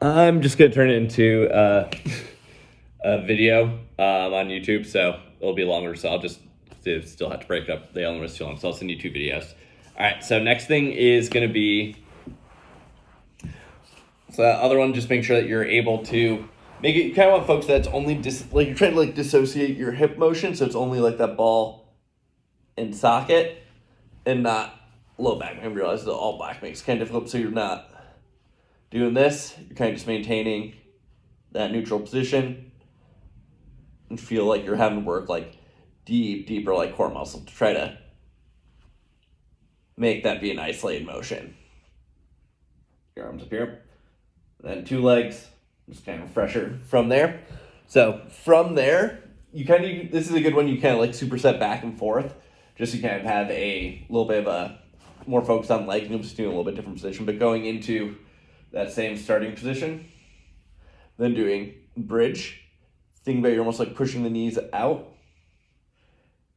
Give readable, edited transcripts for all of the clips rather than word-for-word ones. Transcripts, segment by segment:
I'm just gonna turn it into a video on YouTube, so it'll be longer. So I'll just still have to break it up. They only was too long, so I'll send you 2 videos. All right. So next thing is gonna be that other one. Just make sure that you're able to make it. You kind of want folks that's only you're trying to dissociate your hip motion, so it's only like that ball and socket, and not low back. I realize the all back makes it kind of difficult, so you're not doing this. You're kind of just maintaining that neutral position and feel like you're having to work deeper core muscle to try to make that be an isolated motion. Your arms up here. Then 2 legs, just kind of pressure from there. So from there, this is a good one. You kind of superset back and forth, just so you kind of have a little bit of a more focus on legs. You'll just do a little bit different position, but going into that same starting position, then doing bridge. Think about you're almost pushing the knees out,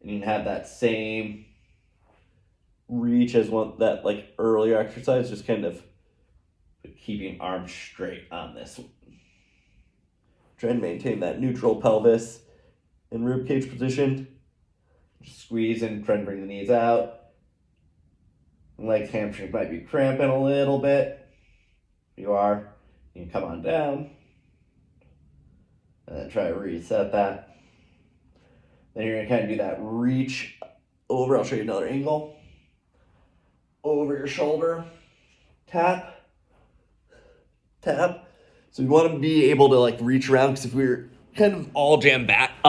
and you can have that same reach as that earlier exercise, just kind of keeping arms straight on this. Try and maintain that neutral pelvis and rib cage position. Just squeeze and try and bring the knees out. Legs, hamstrings might be cramping a little bit. You can come on down. And then try to reset that. Then you're going to kind of do that reach over. I'll show you another angle. Over your shoulder. Tap. Tap. So we want to be able to reach around, because if we're kind of all jammed back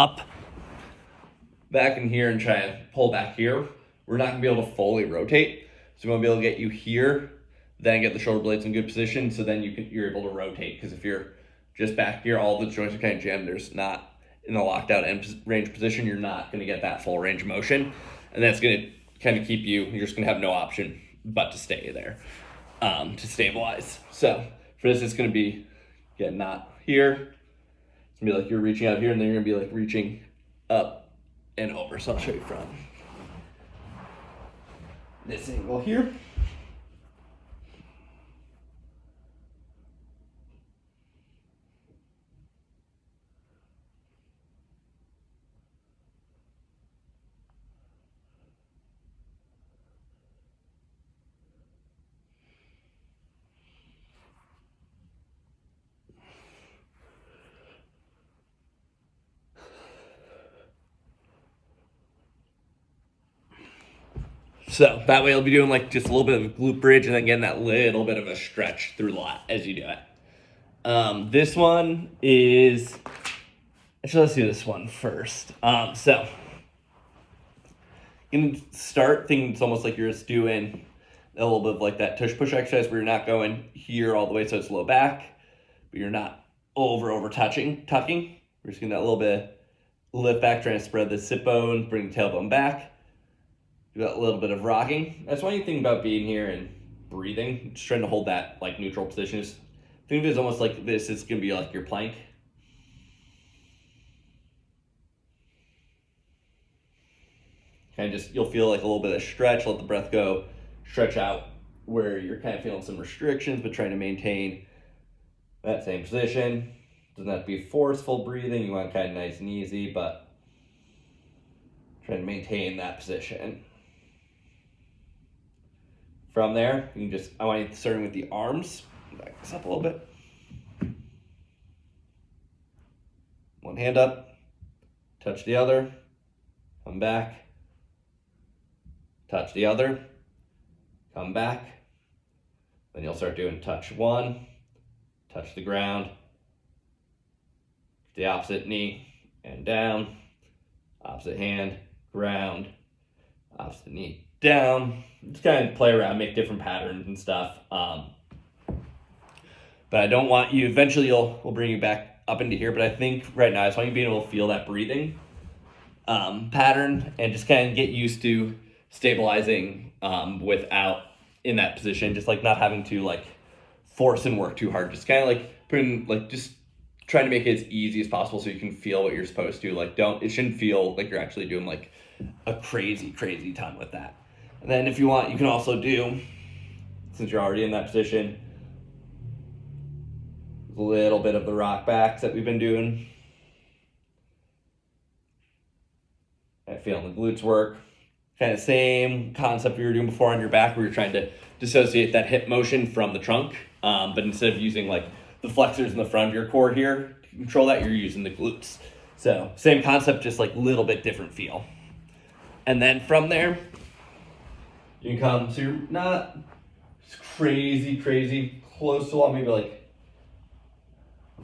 in here and try to pull back here, we're not going to be able to fully rotate. So we want to be able to get you here, then get the shoulder blades in good position, so then you're able to rotate. Because if you're just back here, all the joints are kind of jammed. There's not in a locked out end range position. You're not going to get that full range of motion, and that's going to kind of keep you. You're just going to have no option but to stay there to stabilize. So for this, it's going to be not here. It's going to be you're reaching out here, and then you're going to be reaching up and over. So I'll show you from this angle here. So that way you'll be doing just a little bit of a glute bridge, and then getting that little bit of a stretch through lat as you do it. This one is, actually let's do this one first. So you can start thinking it's almost like you're just doing a little bit of that tush push exercise, where you're not going here all the way so it's low back, but you're not over tucking. We're just getting that little bit of lift back, trying to spread the sit bone, bring the tailbone back. Do that little bit of rocking. That's why you think about being here and breathing, just trying to hold that neutral position. Just think of it as almost like this. It's gonna be your plank. Kind of you'll feel a little bit of stretch. Let the breath go, stretch out where you're kind of feeling some restrictions, but trying to maintain that same position. Doesn't have to be forceful breathing. You want kind of nice and easy, but trying to maintain that position. From there, you can I want you starting with the arms. Back this up a little bit. One hand up, touch the other, come back, touch the other, come back. Then you'll start doing touch one, touch the ground, the opposite knee, and down, opposite hand, ground, opposite knee, down. Just kind of play around, make different patterns and stuff. But I don't want you, eventually we'll bring you back up into here, but I think right now I just want you being able to feel that breathing pattern, and just kind of get used to stabilizing without in that position, just not having to force and work too hard. Just kind of putting just trying to make it as easy as possible so you can feel what you're supposed to. It shouldn't feel like you're actually doing a crazy ton with that. And then if you want, you can also do, since you're already in that position, a little bit of the rock backs that we've been doing. And feeling the glutes work. Kind of same concept we were doing before on your back, where you're trying to dissociate that hip motion from the trunk. But instead of using like the flexors in the front of your core here to control that, you're using the glutes. So same concept, just like a little bit different feel. And then from there, you can come, so you're not crazy close to the wall, maybe like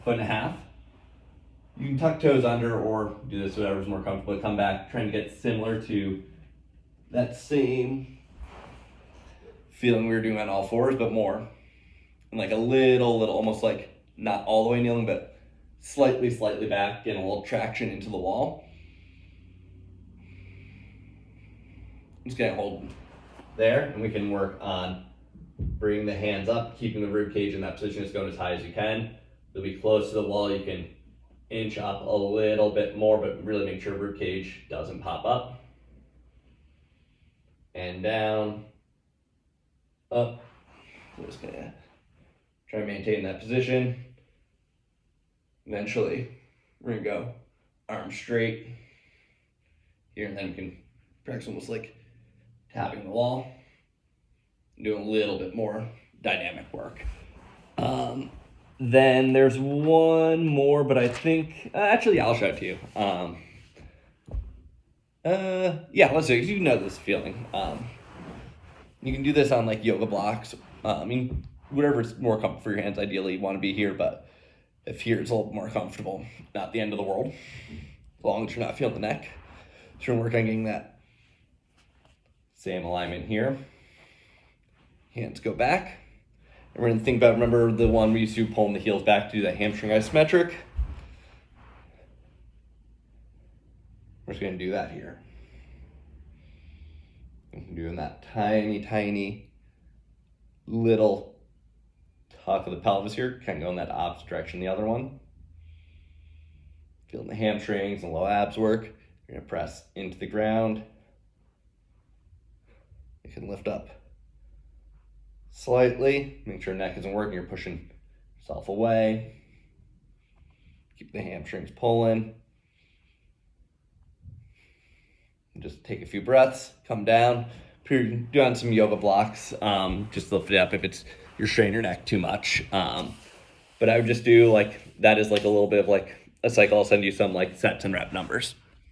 1.5 feet. You can tuck toes under or do this, whatever's more comfortable. Come back, trying to get similar to that same feeling we were doing on all fours, but more. And like a little, almost like not all the way kneeling, but slightly back, getting a little traction into the wall. I'm just gonna hold there, and we can work on bringing the hands up, keeping the rib cage in that position, just going as high as you can. You'll be close to the wall. You can inch up a little bit more, but really make sure rib cage doesn't pop up. And down, up. We're just gonna try to maintain that position. Eventually, we're gonna go arms straight here, and then we can practice almost like tapping the wall, doing a little bit more dynamic work. Then there's one more, but I think, actually, I'll show it to you. Yeah, let's do it. You know this feeling. You can do this on like yoga blocks. I mean, whatever's more comfortable for your hands. Ideally, you want to be here, but if here is a little more comfortable, not the end of the world, as long as you're not feeling the neck. So we're working on getting that same alignment here. Hands go back. And we're going to think about, remember the one we used to do, pulling the heels back to do that hamstring isometric? We're just going to do that here. I'm doing that tiny little tuck of the pelvis here, kind of going that opposite direction, the other one. Feeling the hamstrings and low abs work. You're going to press into the ground. You can lift up slightly, make sure neck isn't working, you're pushing yourself away. Keep the hamstrings pulling. And just take a few breaths, come down. Do on some yoga blocks, just lift it up if you're straining your neck too much. But I would just do like, that is like a little bit of like a cycle. I'll send you some like sets and rep numbers.